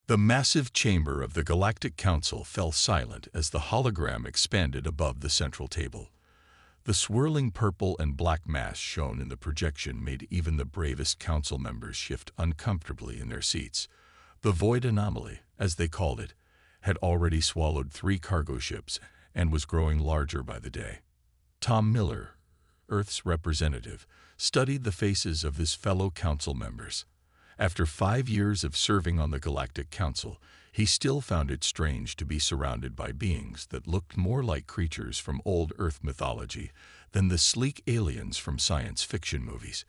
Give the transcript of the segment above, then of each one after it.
The massive chamber of the Galactic Council fell silent as the hologram expanded above the central table. The swirling purple and black mass shown in the projection made even the bravest council members shift uncomfortably in their seats. The void anomaly, as they called it, had already swallowed 3 cargo ships and was growing larger by the day. Tom Miller, Earth's representative, studied the faces of his fellow council members. After 5 years of serving on the Galactic Council, he still found it strange to be surrounded by beings that looked more like creatures from old Earth mythology than the sleek aliens from science fiction movies.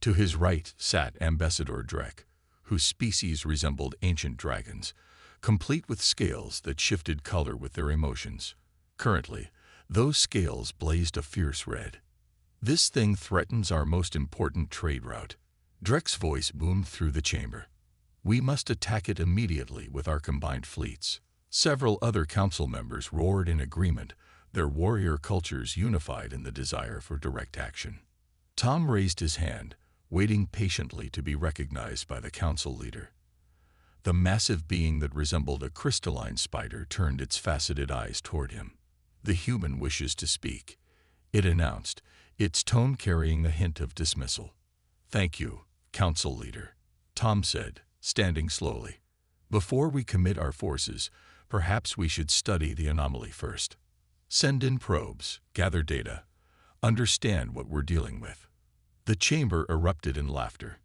To his right sat Ambassador Drek, whose species resembled ancient dragons, complete with scales that shifted color with their emotions. Currently, those scales blazed a fierce red. "This thing threatens our most important trade route." Drek's voice boomed through the chamber. "We must attack it immediately with our combined fleets." Several other council members roared in agreement, their warrior cultures unified in the desire for direct action. Tom raised his hand, waiting patiently to be recognized by the council leader. The massive being that resembled a crystalline spider turned its faceted eyes toward him. "The human wishes to speak," it announced, its tone carrying a hint of dismissal. "Thank you, Council Leader," Tom said, standing slowly. "Before we commit our forces, perhaps we should study the anomaly first. Send in probes, gather data, understand what we're dealing with." The chamber erupted in laughter.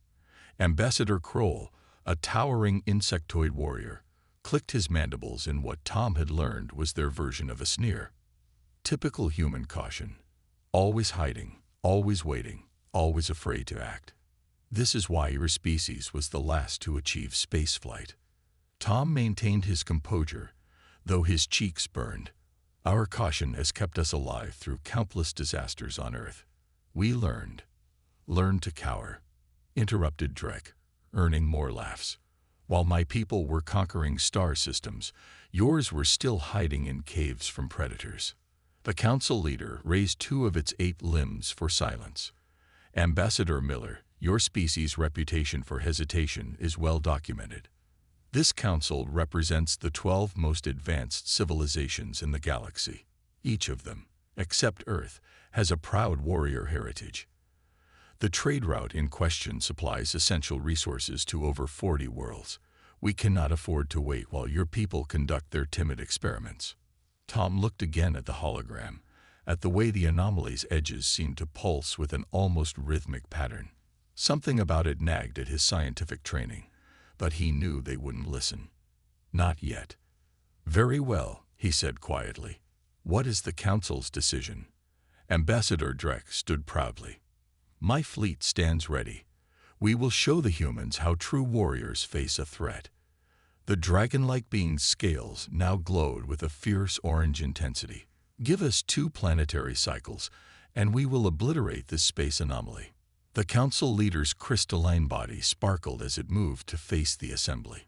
Ambassador Kroll, a towering insectoid warrior, clicked his mandibles in what Tom had learned was their version of a sneer. Typical human caution. Always hiding, always waiting, always afraid to act. This is why your species was the last to achieve spaceflight. Tom maintained his composure, though his cheeks burned. "Our caution has kept us alive through countless disasters on Earth. We learned to cower," interrupted Drek, earning more laughs. "While my people were conquering star systems, yours were still hiding in caves from predators." The council leader raised 2 of its 8 limbs for silence. "Ambassador Miller, your species' reputation for hesitation is well documented. This council represents the 12 most advanced civilizations in the galaxy. Each of them, except Earth, has a proud warrior heritage. The trade route in question supplies essential resources to over 40 worlds. We cannot afford to wait while your people conduct their timid experiments." Tom looked again at the hologram, at the way the anomaly's edges seemed to pulse with an almost rhythmic pattern. Something about it nagged at his scientific training, but he knew they wouldn't listen. "Not yet." "Very well," he said quietly. "What is the council's decision?" Ambassador Drek stood proudly. "My fleet stands ready. We will show the humans how true warriors face a threat." The dragon-like being's scales now glowed with a fierce orange intensity. "Give us 2 planetary cycles, and we will obliterate this space anomaly." The council leader's crystalline body sparkled as it moved to face the assembly.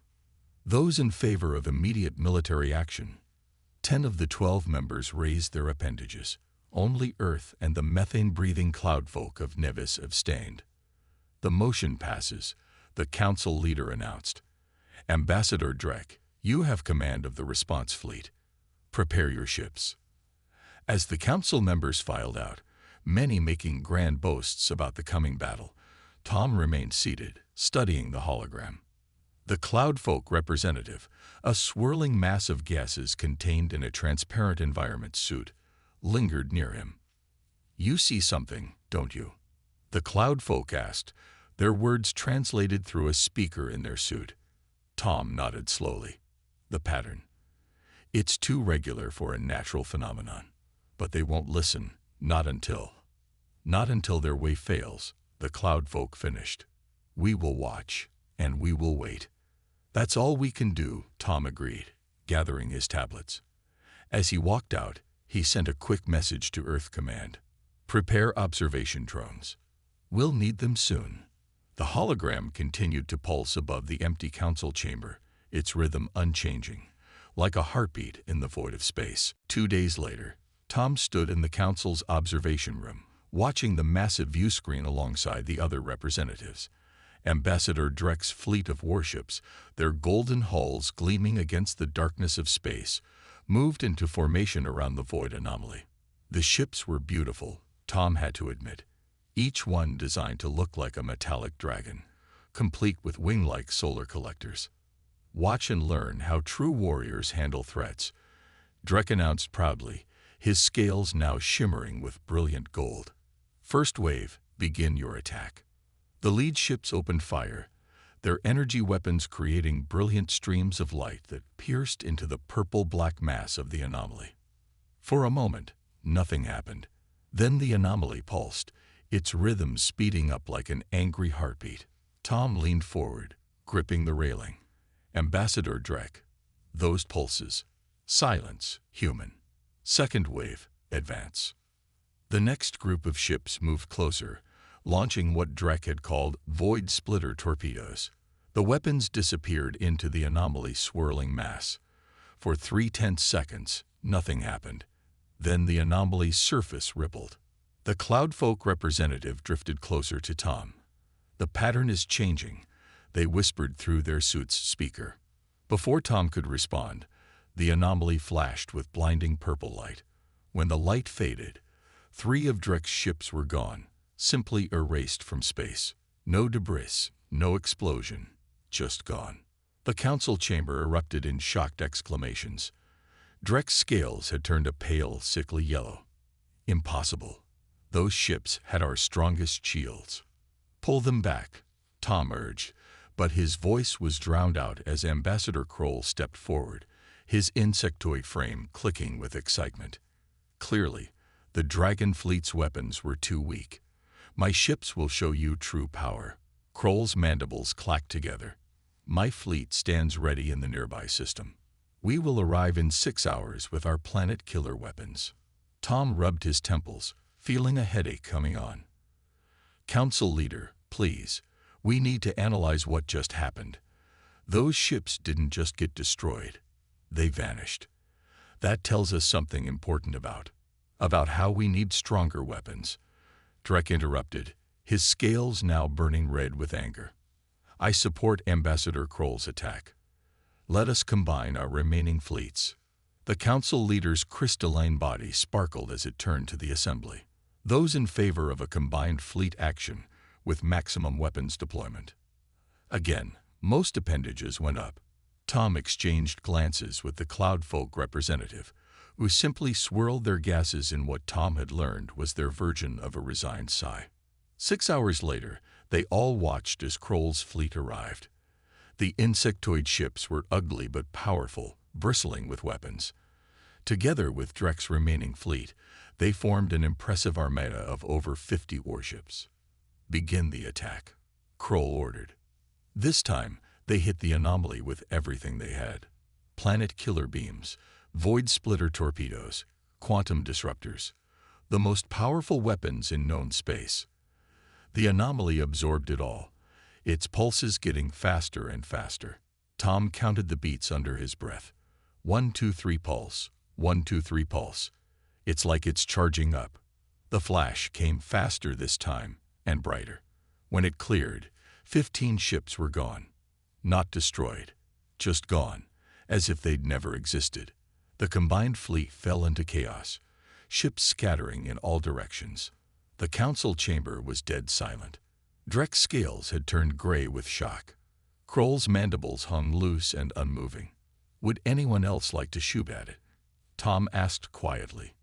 Those in favor of immediate military action. 10 of the 12 members raised their appendages. Only Earth and the methane-breathing cloudfolk of Nevis abstained. "The motion passes," the council leader announced. "Ambassador Drek, you have command of the response fleet. Prepare your ships." As the council members filed out, many making grand boasts about the coming battle, Tom remained seated, studying the hologram. The cloudfolk representative, a swirling mass of gases contained in a transparent environment suit, lingered near him. "You see something, don't you?" the cloudfolk asked, their words translated through a speaker in their suit. Tom nodded slowly. "The pattern. It's too regular for a natural phenomenon. But they won't listen, not until their way fails," the cloudfolk finished. "We will watch, and we will wait." "That's all we can do," Tom agreed, gathering his tablets. As he walked out, he sent a quick message to Earth Command. "Prepare observation drones. We'll need them soon." The hologram continued to pulse above the empty council chamber, its rhythm unchanging, like a heartbeat in the void of space. 2 days later, Tom stood in the council's observation room, watching the massive view screen alongside the other representatives. Ambassador Drek's fleet of warships, their golden hulls gleaming against the darkness of space, moved into formation around the void anomaly. The ships were beautiful, Tom had to admit, each one designed to look like a metallic dragon, complete with wing-like solar collectors. "Watch and learn how true warriors handle threats," Drek announced proudly, his scales now shimmering with brilliant gold. "First wave, begin your attack." The lead ships opened fire, their energy weapons creating brilliant streams of light that pierced into the purple-black mass of the anomaly. For a moment, nothing happened. Then the anomaly pulsed, its rhythm speeding up like an angry heartbeat. Tom leaned forward, gripping the railing. "Ambassador Drek, those pulses. Silence, human. Second wave, advance." The next group of ships moved closer, launching what Drek had called void splitter torpedoes. The weapons disappeared into the anomaly's swirling mass. For 3 tense seconds, nothing happened. Then the anomaly's surface rippled. The Cloudfolk representative drifted closer to Tom. "The pattern is changing," they whispered through their suit's speaker. Before Tom could respond, the anomaly flashed with blinding purple light. When the light faded, 3 of Drek's ships were gone, simply erased from space. No debris, no explosion, just gone. The council chamber erupted in shocked exclamations. Drek's scales had turned a pale, sickly yellow. "Impossible. Those ships had our strongest shields." "Pull them back," Tom urged, but his voice was drowned out as Ambassador Kroll stepped forward, his insectoid frame clicking with excitement. "Clearly, the Dragon Fleet's weapons were too weak. My ships will show you true power." Kroll's mandibles clacked together. "My fleet stands ready in the nearby system. We will arrive in 6 hours with our planet-killer weapons." Tom rubbed his temples, feeling a headache coming on. "Council leader, please, we need to analyze what just happened. Those ships didn't just get destroyed. They vanished. That tells us something important about how we need stronger weapons." Drek interrupted, his scales now burning red with anger. "I support Ambassador Kroll's attack. Let us combine our remaining fleets." The council leader's crystalline body sparkled as it turned to the assembly. "Those in favor of a combined fleet action with maximum weapons deployment." Again, most appendages went up. Tom exchanged glances with the Cloudfolk representative, who simply swirled their gases in what Tom had learned was their version of a resigned sigh. 6 hours later, they all watched as Kroll's fleet arrived. The insectoid ships were ugly but powerful, bristling with weapons. Together with Drek's remaining fleet, they formed an impressive armada of over 50 warships. "Begin the attack," Kroll ordered. This time, they hit the anomaly with everything they had. Planet killer beams, void splitter torpedoes, quantum disruptors, the most powerful weapons in known space. The anomaly absorbed it all, its pulses getting faster and faster. Tom counted the beats under his breath. 1, 2, 3 pulse, 1, 2, 3 pulse. It's like it's charging up. The flash came faster this time, and brighter. When it cleared, 15 ships were gone. Not destroyed, just gone, as if they'd never existed. The combined fleet fell into chaos, ships scattering in all directions. The council chamber was dead silent. Drek's scales had turned gray with shock. Kroll's mandibles hung loose and unmoving. "Would anyone else like to shoot at it?" Tom asked quietly.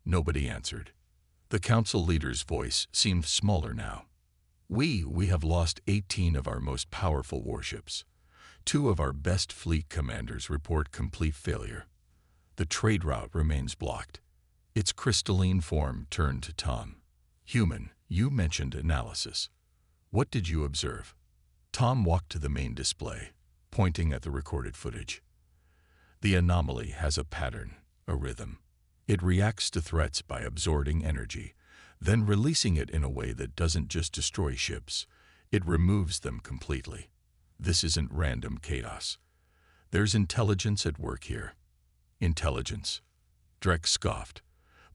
Nobody answered. The council leader's voice seemed smaller now. We have lost 18 of our most powerful warships. 2 of our best fleet commanders report complete failure. The trade route remains blocked." Its crystalline form turned to Tom. "Human, you mentioned analysis. What did you observe?" Tom walked to the main display, pointing at the recorded footage. "The anomaly has a pattern, a rhythm. It reacts to threats by absorbing energy, then releasing it in a way that doesn't just destroy ships, it removes them completely. This isn't random chaos. There's intelligence at work here." "Intelligence?" Drek scoffed,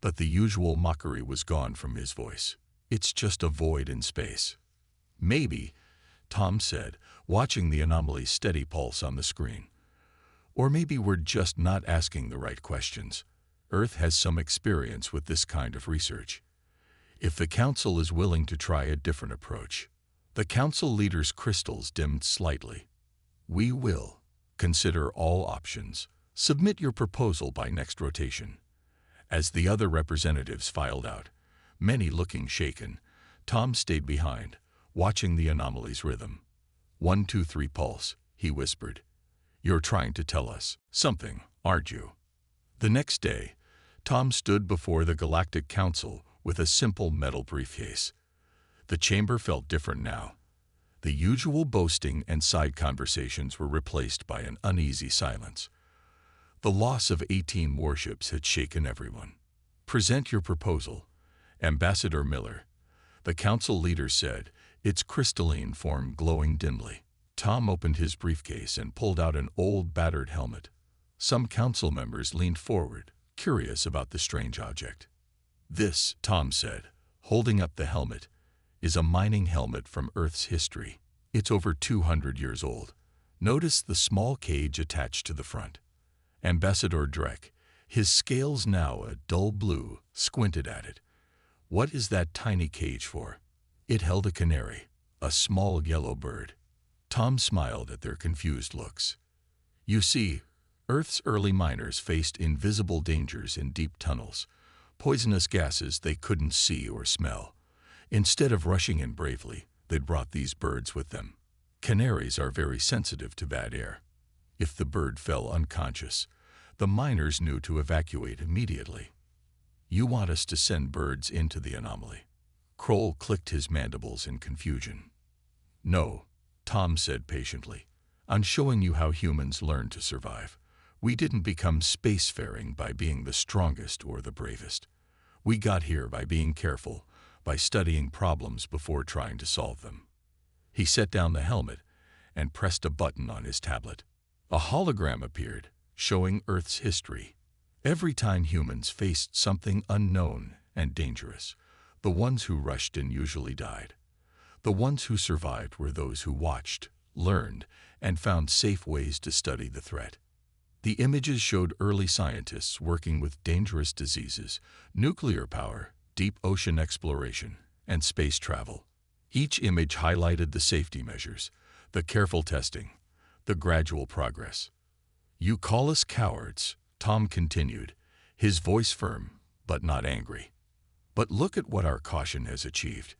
but the usual mockery was gone from his voice. "It's just a void in space." "Maybe," Tom said, watching the anomaly's steady pulse on the screen. Or maybe we're just not asking the right questions. Earth has some experience with this kind of research. If the Council is willing to try a different approach. The Council leader's crystals dimmed slightly. We will consider all options. Submit your proposal by next rotation. As the other representatives filed out, many looking shaken, Tom stayed behind, watching the anomaly's rhythm. 1, 2, 3 pulse, he whispered. You're trying to tell us something, aren't you? The next day, Tom stood before the Galactic Council with a simple metal briefcase. The chamber felt different now. The usual boasting and side conversations were replaced by an uneasy silence. The loss of 18 warships had shaken everyone. Present your proposal, Ambassador Miller. The council leader said, its crystalline form glowing dimly. Tom opened his briefcase and pulled out an old battered helmet. Some council members leaned forward, curious about the strange object. This, Tom said, holding up the helmet, is a mining helmet from Earth's history. It's over 200 years old. Notice the small cage attached to the front. Ambassador Drek, his scales now a dull blue, squinted at it. What is that tiny cage for? It held a canary, a small yellow bird. Tom smiled at their confused looks. You see, Earth's early miners faced invisible dangers in deep tunnels, poisonous gases they couldn't see or smell. Instead of rushing in bravely, they'd brought these birds with them. Canaries are very sensitive to bad air. If the bird fell unconscious, the miners knew to evacuate immediately. You want us to send birds into the anomaly? Kroll clicked his mandibles in confusion. No, Tom said patiently. I'm showing you how humans learn to survive. We didn't become spacefaring by being the strongest or the bravest. We got here by being careful, by studying problems before trying to solve them. He set down the helmet and pressed a button on his tablet. A hologram appeared, showing Earth's history. Every time humans faced something unknown and dangerous, the ones who rushed in usually died. The ones who survived were those who watched, learned, and found safe ways to study the threat. The images showed early scientists working with dangerous diseases, nuclear power, deep ocean exploration, and space travel. Each image highlighted the safety measures, the careful testing, the gradual progress. You call us cowards, Tom continued, his voice firm, but not angry. But look at what our caution has achieved.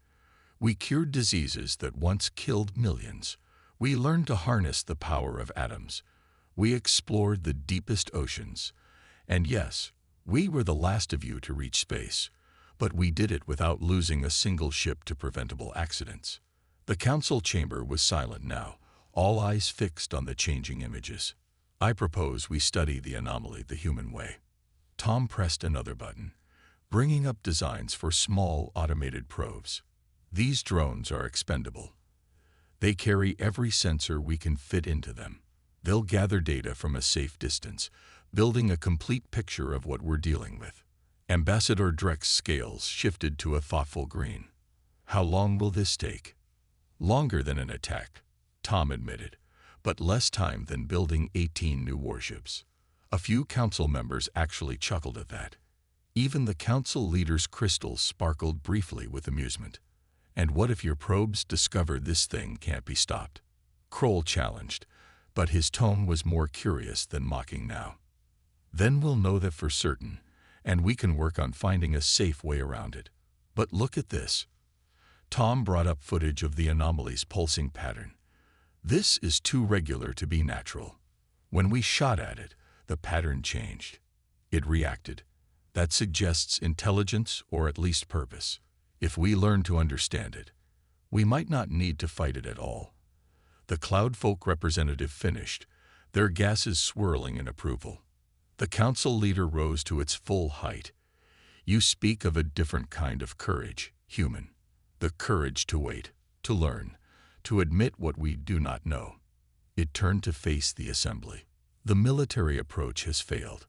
We cured diseases that once killed millions. We learned to harness the power of atoms. We explored the deepest oceans. And yes, we were the last of you to reach space, but we did it without losing a single ship to preventable accidents. The council chamber was silent now, all eyes fixed on the changing images. I propose we study the anomaly the human way. Tom pressed another button, bringing up designs for small automated probes. These drones are expendable. They carry every sensor we can fit into them. They'll gather data from a safe distance, building a complete picture of what we're dealing with. Ambassador Drek's scales shifted to a thoughtful green. How long will this take? Longer than an attack, Tom admitted, but less time than building 18 new warships. A few council members actually chuckled at that. Even the council leader's crystals sparkled briefly with amusement. And what if your probes discover this thing can't be stopped? Kroll challenged, but his tone was more curious than mocking now. Then we'll know that for certain, and we can work on finding a safe way around it. But look at this. Tom brought up footage of the anomaly's pulsing pattern. This is too regular to be natural. When we shot at it, the pattern changed. It reacted. That suggests intelligence or at least purpose. If we learn to understand it, we might not need to fight it at all. The Cloudfolk representative finished, their gases swirling in approval. The council leader rose to its full height. You speak of a different kind of courage, human. The courage to wait, to learn, to admit what we do not know. It turned to face the assembly. The military approach has failed.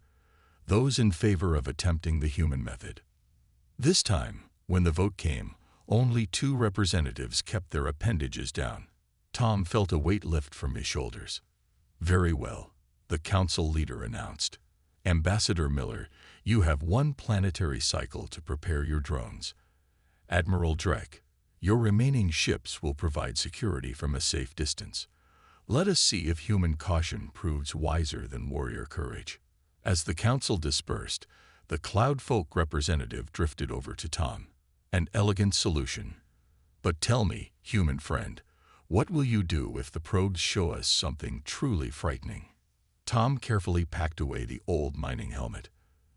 Those in favor of attempting the human method. This time, when the vote came, only 2 representatives kept their appendages down. Tom felt a weight lift from his shoulders. "Very well," the council leader announced. "Ambassador Miller, you have one planetary cycle to prepare your drones. Admiral Drek, your remaining ships will provide security from a safe distance. Let us see if human caution proves wiser than warrior courage." As the council dispersed, the Cloudfolk representative drifted over to Tom. "An elegant solution. But tell me, human friend, what will you do if the probes show us something truly frightening?" Tom carefully packed away the old mining helmet.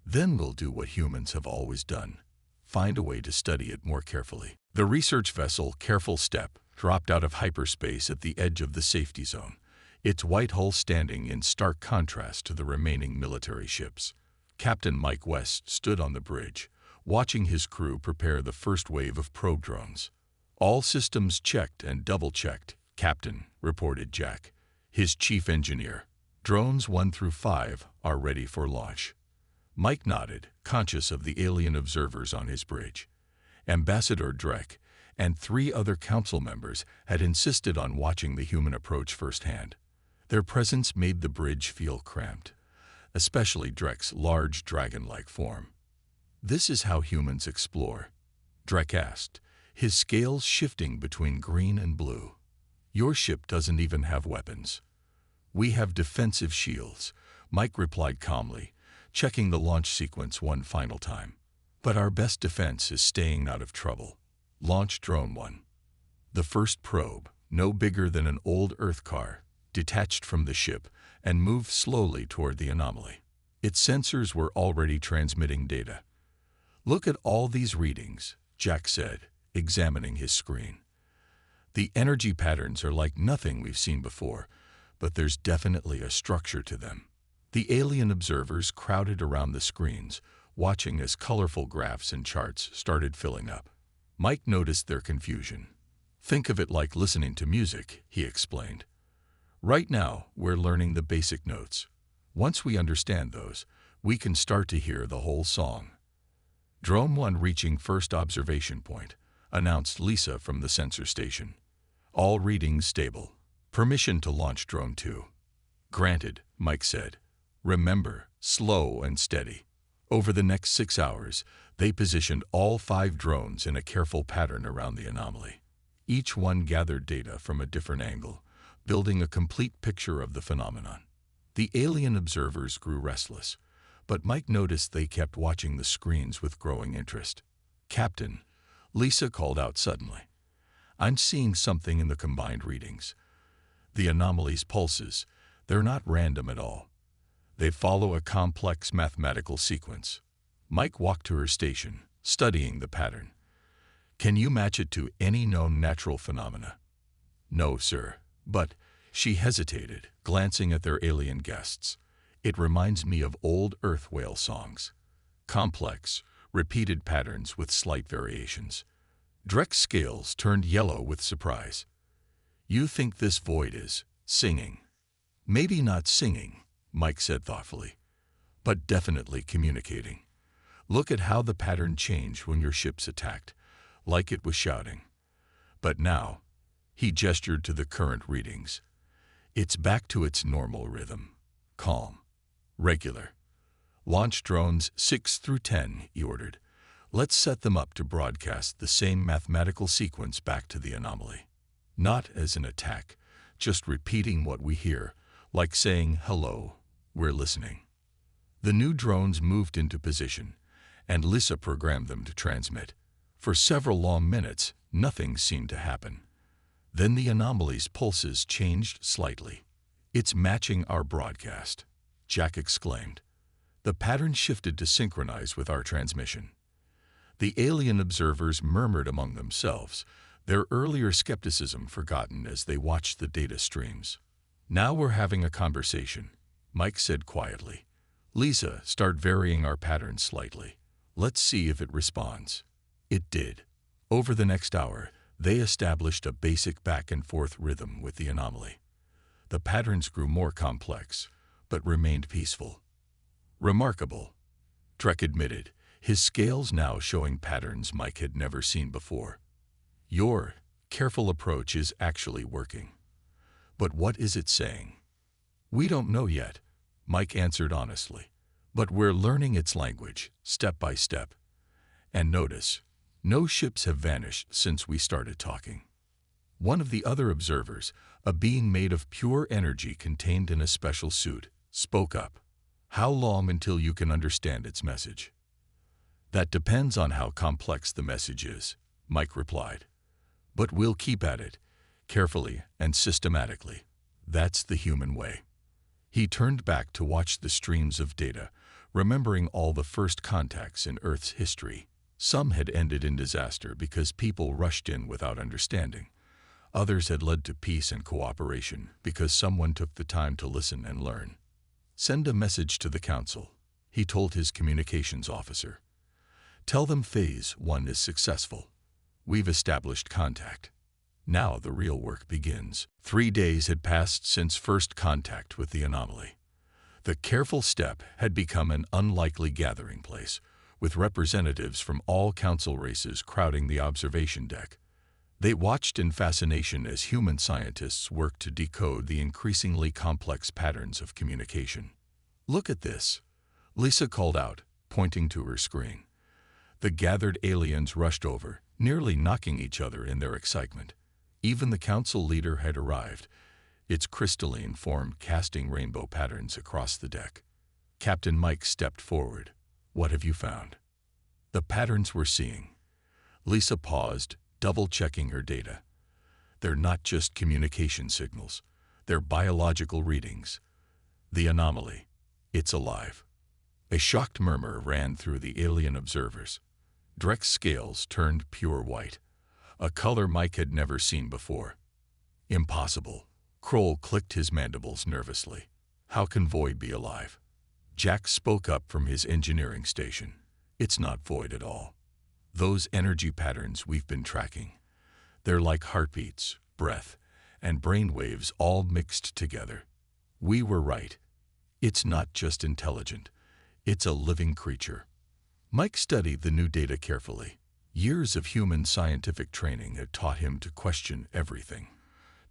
"Then we'll do what humans have always done. Find a way to study it more carefully." The research vessel, Careful Step, dropped out of hyperspace at the edge of the safety zone, its white hull standing in stark contrast to the remaining military ships. Captain Mike West stood on the bridge, watching his crew prepare the first wave of probe drones. "All systems checked and double-checked, Captain," reported Jack, his chief engineer. "Drones 1 through 5 are ready for launch." Mike nodded, conscious of the alien observers on his bridge. Ambassador Drek and 3 other council members had insisted on watching the human approach firsthand. Their presence made the bridge feel cramped, especially Drek's large dragon-like form. "This is how humans explore?" Drek asked, his scales shifting between green and blue. "Your ship doesn't even have weapons." "We have defensive shields," Mike replied calmly, checking the launch sequence one final time. "But our best defense is staying out of trouble." Launch Drone 1. The first probe, no bigger than an old Earth car, detached from the ship and moved slowly toward the anomaly. Its sensors were already transmitting data. "Look at all these readings," Jack said, examining his screen. "The energy patterns are like nothing we've seen before, but there's definitely a structure to them." The alien observers crowded around the screens, watching as colorful graphs and charts started filling up. Mike noticed their confusion. "Think of it like listening to music," he explained. "Right now, we're learning the basic notes. Once we understand those, we can start to hear the whole song." "Drone 1 reaching first observation point," announced Lisa from the sensor station. "All readings stable. Permission to launch Drone 2." "Granted," Mike said. "Remember, slow and steady." Over the next 6 hours, they positioned all 5 drones in a careful pattern around the anomaly. Each one gathered data from a different angle, building a complete picture of the phenomenon. The alien observers grew restless, but Mike noticed they kept watching the screens with growing interest. "Captain," Lisa called out suddenly, "I'm seeing something in the combined readings. The anomaly's pulses, they're not random at all. They follow a complex mathematical sequence." Mike walked to her station, studying the pattern. "Can you match it to any known natural phenomena?" "No, sir, but—" She hesitated, glancing at their alien guests. "It reminds me of old Earth whale songs. Complex, repeated patterns with slight variations." Drek's scales turned yellow with surprise. "You think this void is singing?" "Maybe not singing," Mike said thoughtfully, "but definitely communicating. Look at how the pattern changed when your ship's attacked, like it was shouting. But now," he gestured to the current readings, "it's back to its normal rhythm. Calm. Regular. Launch drones 6 through 10, he ordered. Let's set them up to broadcast the same mathematical sequence back to the anomaly. Not as an attack, just repeating what we hear, like saying, 'Hello, we're listening.'" The new drones moved into position, and Lisa programmed them to transmit. For several long minutes, nothing seemed to happen. Then the anomaly's pulses changed slightly. "It's matching our broadcast," Jack exclaimed. The pattern shifted to synchronize with our transmission. The alien observers murmured among themselves, their earlier skepticism forgotten as they watched the data streams. "Now we're having a conversation," Mike said quietly. "Lisa, start varying our pattern slightly. Let's see if it responds." It did. Over the next hour, they established a basic back-and-forth rhythm with the anomaly. The patterns grew more complex, but remained peaceful. "Remarkable," Trek admitted, his scales now showing patterns Mike had never seen before. "Your careful approach is actually working." But what is it saying? We don't know yet, Mike answered honestly. But we're learning its language, step by step. And notice, no ships have vanished since we started talking. One of the other observers, a being made of pure energy contained in a special suit, spoke up. How long until you can understand its message? That depends on how complex the message is, Mike replied. But we'll keep at it, carefully and systematically. That's the human way. He turned back to watch the streams of data, remembering all the first contacts in Earth's history. Some had ended in disaster because people rushed in without understanding. Others had led to peace and cooperation because someone took the time to listen and learn. Send a message to the Council, he told his communications officer. Tell them Phase 1 is successful. We've established contact. Now the real work begins. 3 days had passed since first contact with the anomaly. The careful step had become an unlikely gathering place, with representatives from all council races crowding the observation deck. They watched in fascination as human scientists worked to decode the increasingly complex patterns of communication. Look at this, Lisa called out, pointing to her screen. The gathered aliens rushed over, nearly knocking each other in their excitement. Even the council leader had arrived, its crystalline form casting rainbow patterns across the deck. Captain Mike stepped forward. What have you found? The patterns we're seeing. Lisa paused, double-checking her data. They're not just communication signals. They're biological readings. The anomaly. It's alive. A shocked murmur ran through the alien observers. Drek's scales turned pure white, a color Mike had never seen before. Impossible. Kroll clicked his mandibles nervously. How can Void be alive? Jack spoke up from his engineering station. It's not Void at all. Those energy patterns we've been tracking, they're like heartbeats, breath, and brain waves all mixed together. We were right. It's not just intelligent. It's a living creature. Mike studied the new data carefully. Years of human scientific training had taught him to question everything,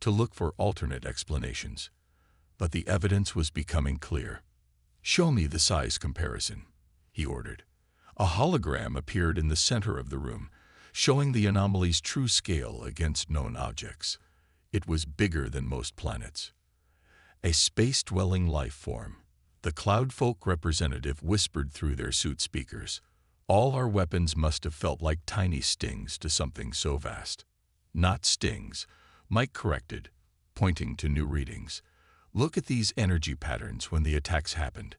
to look for alternate explanations. But the evidence was becoming clear. Show me the size comparison, he ordered. A hologram appeared in the center of the room, showing the anomaly's true scale against known objects. It was bigger than most planets. A space-dwelling life form. The Cloudfolk representative whispered through their suit speakers. All our weapons must have felt like tiny stings to something so vast. Not stings, Mike corrected, pointing to new readings. Look at these energy patterns when the attacks happened.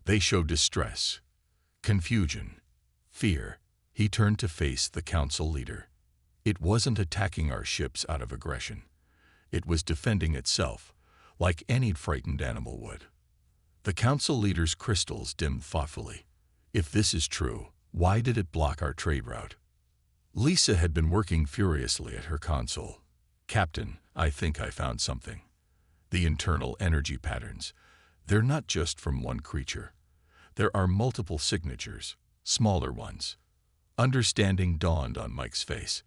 They show distress, confusion, fear. He turned to face the council leader. It wasn't attacking our ships out of aggression. It was defending itself, like any frightened animal would. The council leader's crystals dimmed thoughtfully. If this is true, why did it block our trade route? Lisa had been working furiously at her console. Captain, I think I found something. The internal energy patterns. They're not just from one creature. There are multiple signatures, smaller ones. Understanding dawned on Mike's face.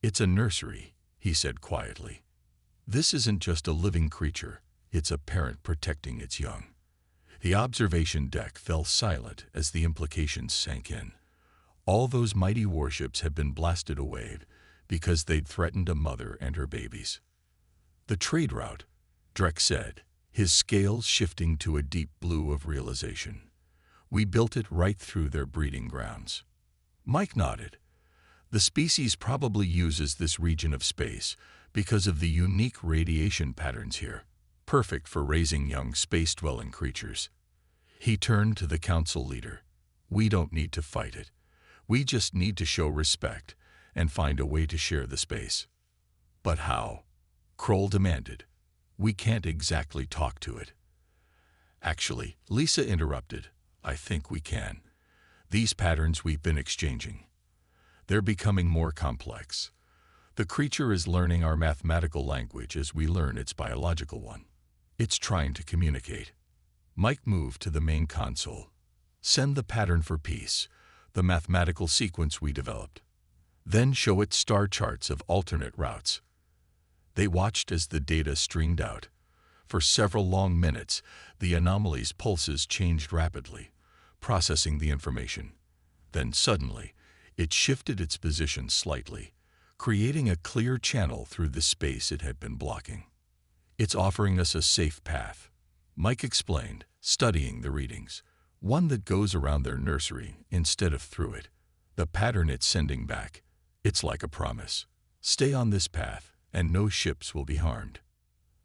It's a nursery, he said quietly. This isn't just a living creature. It's a parent protecting its young. The observation deck fell silent as the implications sank in. All those mighty warships had been blasted away because they'd threatened a mother and her babies. The trade route, Drek said, his scales shifting to a deep blue of realization. We built it right through their breeding grounds. Mike nodded. The species probably uses this region of space because of the unique radiation patterns here. Perfect for raising young space-dwelling creatures. He turned to the council leader. We don't need to fight it. We just need to show respect and find a way to share the space. But how? Kroll demanded. We can't exactly talk to it. Actually, Lisa interrupted. I think we can. These patterns we've been exchanging. They're becoming more complex. The creature is learning our mathematical language as we learn its biological one. It's trying to communicate. Mike moved to the main console. Send the pattern for peace, the mathematical sequence we developed. Then show it star charts of alternate routes. They watched as the data streamed out. For several long minutes, the anomaly's pulses changed rapidly, processing the information. Then suddenly, it shifted its position slightly, creating a clear channel through the space it had been blocking. "It's offering us a safe path," Mike explained, studying the readings. "One that goes around their nursery instead of through it. The pattern it's sending back, it's like a promise. Stay on this path, and no ships will be harmed."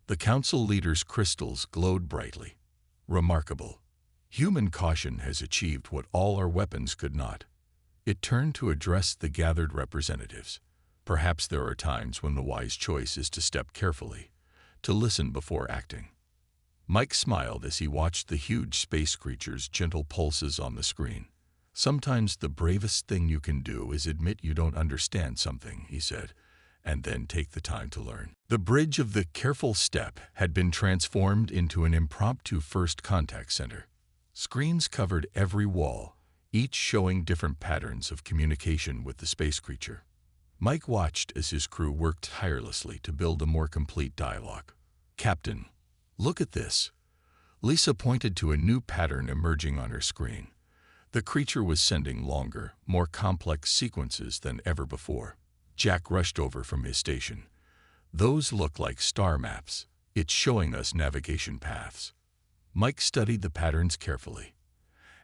The council leader's crystals glowed brightly. "Remarkable. Human caution has achieved what all our weapons could not." It turned to address the gathered representatives. "Perhaps there are times when the wise choice is to step carefully, to listen before acting." Mike smiled as he watched the huge space creature's gentle pulses on the screen. "Sometimes the bravest thing you can do is admit you don't understand something," he said, "and then take the time to learn." The bridge of the careful step had been transformed into an impromptu first contact center. Screens covered every wall, each showing different patterns of communication with the space creature. Mike watched as his crew worked tirelessly to build a more complete dialogue. "Captain, look at this." Lisa pointed to a new pattern emerging on her screen. The creature was sending longer, more complex sequences than ever before. Jack rushed over from his station. "Those look like star maps. It's showing us navigation paths." Mike studied the patterns carefully.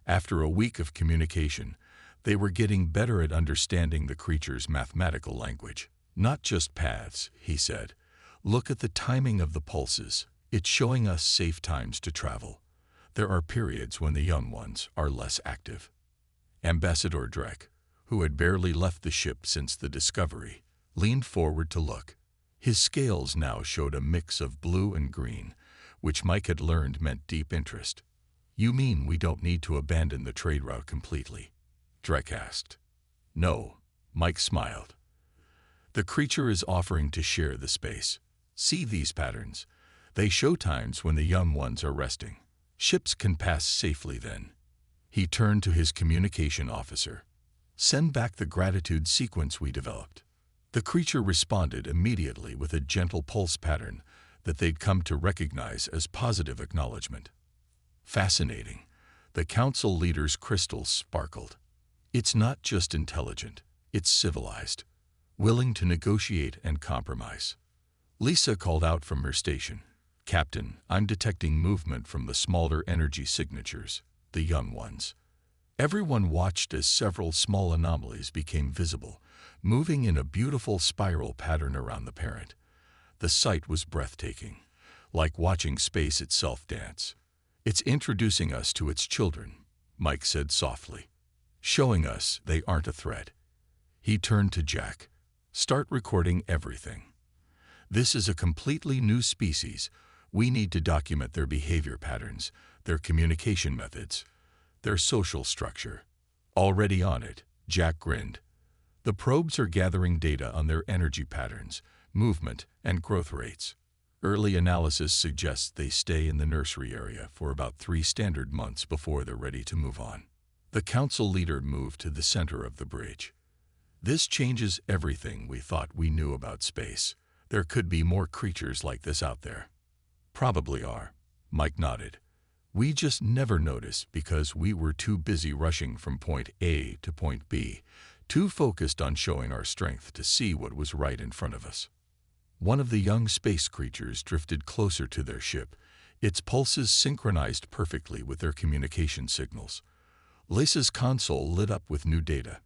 After a week of communication, they were getting better at understanding the creature's mathematical language. "Not just paths," he said. "Look at the timing of the pulses. It's showing us safe times to travel. There are periods when the young ones are less active." Ambassador Drek, who had barely left the ship since the discovery, leaned forward to look. His scales now showed a mix of blue and green, which Mike had learned meant deep interest. "You mean we don't need to abandon the trade route completely?" Drek asked. "No," Mike smiled. "The creature is offering to share the space. See these patterns? They show times when the young ones are resting. Ships can pass safely then." He turned to his communication officer. "Send back the gratitude sequence we developed." The creature responded immediately with a gentle pulse pattern that they'd come to recognize as positive acknowledgement. "Fascinating." The council leader's crystals sparkled. "It's not just intelligent, it's civilized, willing to negotiate and compromise." Lisa called out from her station. "Captain, I'm detecting movement from the smaller energy signatures, the young ones." Everyone watched as several small anomalies became visible, moving in a beautiful spiral pattern around the parent. The sight was breathtaking, like watching space itself dance. "It's introducing us to its children," Mike said softly, "showing us they aren't a threat." He turned to Jack. "Start recording everything. This is a completely new species. We need to document their behavior patterns, their communication methods, their social structure." "Already on it," Jack grinned. "The probes are gathering data on their energy patterns, movement, and growth rates. Early analysis suggests they stay in the nursery area for about 3 standard months before they're ready to move on." The council leader moved to the center of the bridge. "This changes everything we thought we knew about space. There could be more creatures like this out there." "Probably are," Mike nodded. "We just never noticed because we were too busy rushing from point A to point B, too focused on showing our strength to see what was right in front of us." One of the young space creatures drifted closer to their ship, its pulses synchronized perfectly with their communication signals. Lisa's console lit up with new data.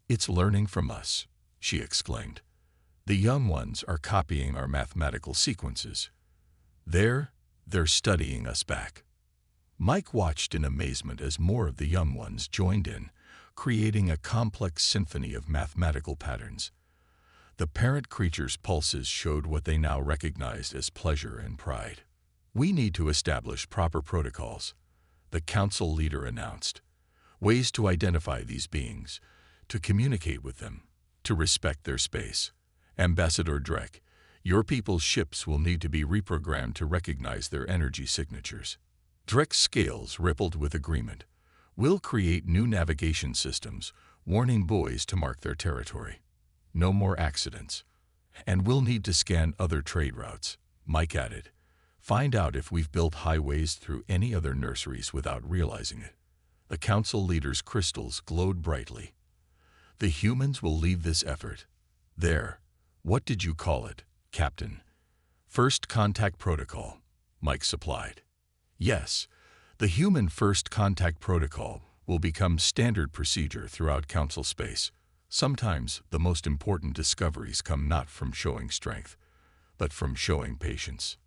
"It's learning from us," she exclaimed. "The young ones are copying our mathematical sequences. They're studying us back." Mike watched in amazement as more of the young ones joined in, creating a complex symphony of mathematical patterns. The parent creature's pulses showed what they now recognized as pleasure and pride. "We need to establish proper protocols," the council leader announced. "Ways to identify these beings, to communicate with them, to respect their space. Ambassador Drek, your people's ships will need to be reprogrammed to recognize their energy signatures." Drek's scales rippled with agreement. "We'll create new navigation systems, warning buoys to mark their territory. No more accidents. And we'll need to scan other trade routes, Mike added. Find out if we've built highways through any other nurseries without realizing it. The council leader's crystals glowed brightly. The humans will lead this effort. There. What did you call it, Captain? First Contact Protocol, Mike supplied. Yes, the human First Contact Protocol will become standard procedure throughout council space. Sometimes the most important discoveries come not from showing strength, but from showing patience.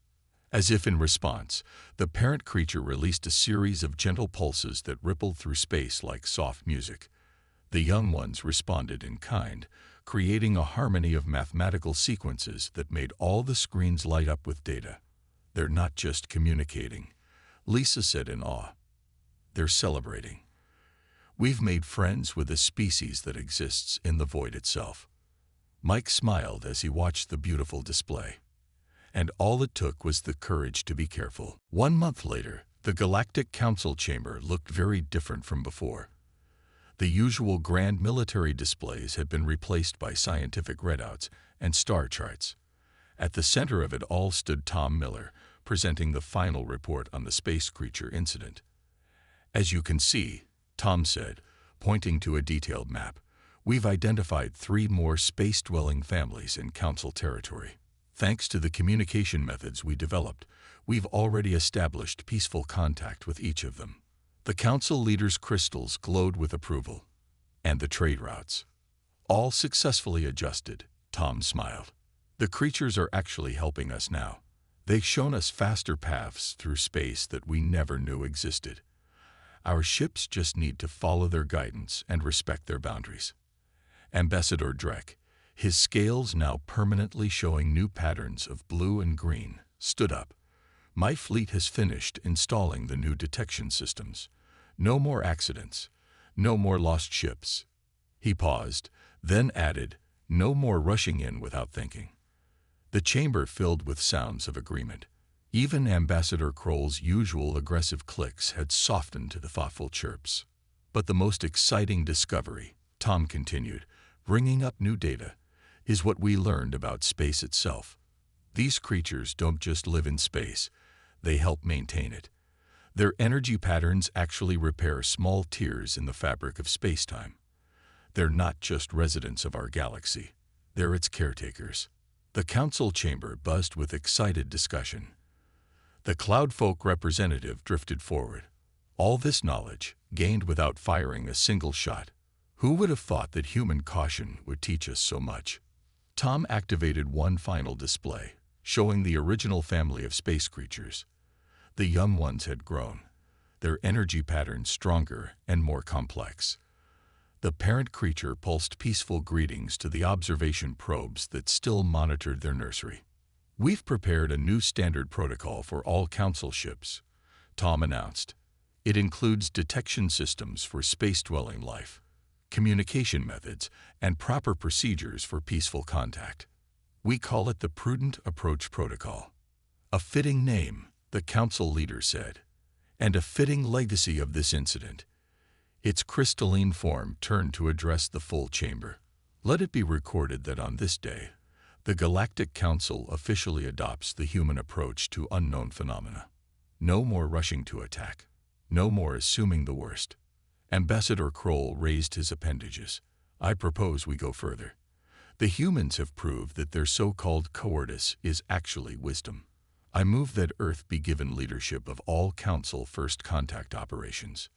As if in response, the parent creature released a series of gentle pulses that rippled through space like soft music. The young ones responded in kind, creating a harmony of mathematical sequences that made all the screens light up with data. They're not just communicating, Lisa said in awe. They're celebrating. We've made friends with a species that exists in the void itself. Mike smiled as he watched the beautiful display. And all it took was the courage to be careful. 1 month later, the Galactic Council chamber looked very different from before. The usual grand military displays had been replaced by scientific readouts and star charts. At the center of it all stood Tom Miller, presenting the final report on the space creature incident. As you can see, Tom said, pointing to a detailed map, we've identified 3 more space-dwelling families in Council territory. Thanks to the communication methods we developed, we've already established peaceful contact with each of them. The Council leader's crystals glowed with approval. And the trade routes. All successfully adjusted, Tom smiled. The creatures are actually helping us now. They've shown us faster paths through space that we never knew existed. Our ships just need to follow their guidance and respect their boundaries. Ambassador Drek, his scales now permanently showing new patterns of blue and green, stood up. My fleet has finished installing the new detection systems. No more accidents. No more lost ships. He paused, then added, no more rushing in without thinking. The chamber filled with sounds of agreement. Even Ambassador Kroll's usual aggressive clicks had softened to the thoughtful chirps. But the most exciting discovery, Tom continued, bringing up new data, is what we learned about space itself. These creatures don't just live in space, they help maintain it. Their energy patterns actually repair small tears in the fabric of space-time. They're not just residents of our galaxy, they're its caretakers. The council chamber buzzed with excited discussion. The Cloudfolk representative drifted forward. All this knowledge, gained without firing a single shot. Who would have thought that human caution would teach us so much? Tom activated one final display, showing the original family of space creatures. The young ones had grown, their energy patterns stronger and more complex. The parent creature pulsed peaceful greetings to the observation probes that still monitored their nursery. We've prepared a new standard protocol for all council ships, Tom announced. It includes detection systems for space-dwelling life, communication methods, and proper procedures for peaceful contact. We call it the Prudent Approach Protocol. A fitting name, the council leader said, and a fitting legacy of this incident. Its crystalline form turned to address the full chamber. Let it be recorded that on this day, the Galactic Council officially adopts the human approach to unknown phenomena. No more rushing to attack. No more assuming the worst. Ambassador Kroll raised his appendages. I propose we go further. The humans have proved that their so-called cowardice is actually wisdom. I move that Earth be given leadership of all Council first contact operations.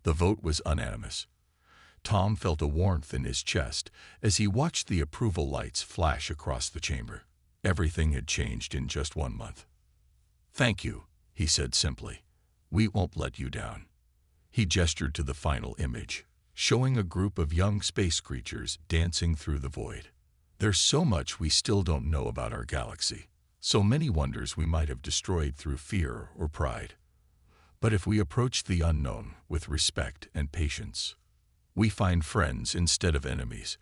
The vote was unanimous. Tom felt a warmth in his chest as he watched the approval lights flash across the chamber. Everything had changed in just 1 month. Thank you, he said simply. We won't let you down. He gestured to the final image, showing a group of young space creatures dancing through the void. There's so much we still don't know about our galaxy, so many wonders we might have destroyed through fear or pride. But if we approach the unknown with respect and patience, we find friends instead of enemies.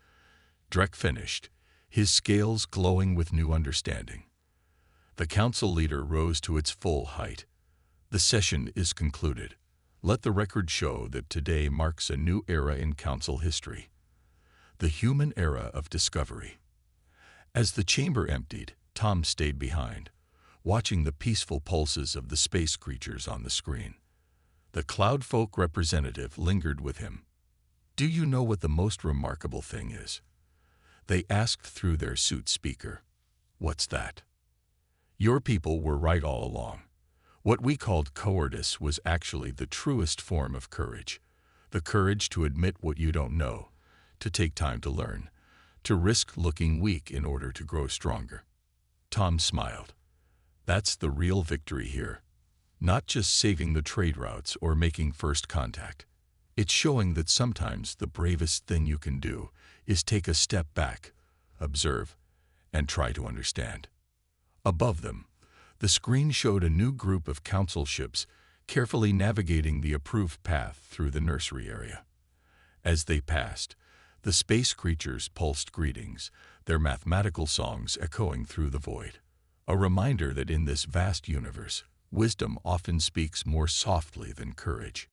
Drek finished, his scales glowing with new understanding. The council leader rose to its full height. The session is concluded. Let the record show that today marks a new era in council history. The human era of discovery. As the chamber emptied, Tom stayed behind, watching the peaceful pulses of the space creatures on the screen. The Cloudfolk representative lingered with him. "Do you know what the most remarkable thing is?" They asked through their suit speaker. "What's that?" "Your people were right all along. What we called cowardice was actually the truest form of courage. The courage to admit what you don't know, to take time to learn, to risk looking weak in order to grow stronger." Tom smiled. "That's the real victory here. Not just saving the trade routes or making first contact. It's showing that sometimes the bravest thing you can do is take a step back, observe, and try to understand." Above them, the screen showed a new group of council ships carefully navigating the approved path through the nursery area. As they passed, the space creatures pulsed greetings, their mathematical songs echoing through the void. A reminder that in this vast universe, wisdom often speaks more softly than courage.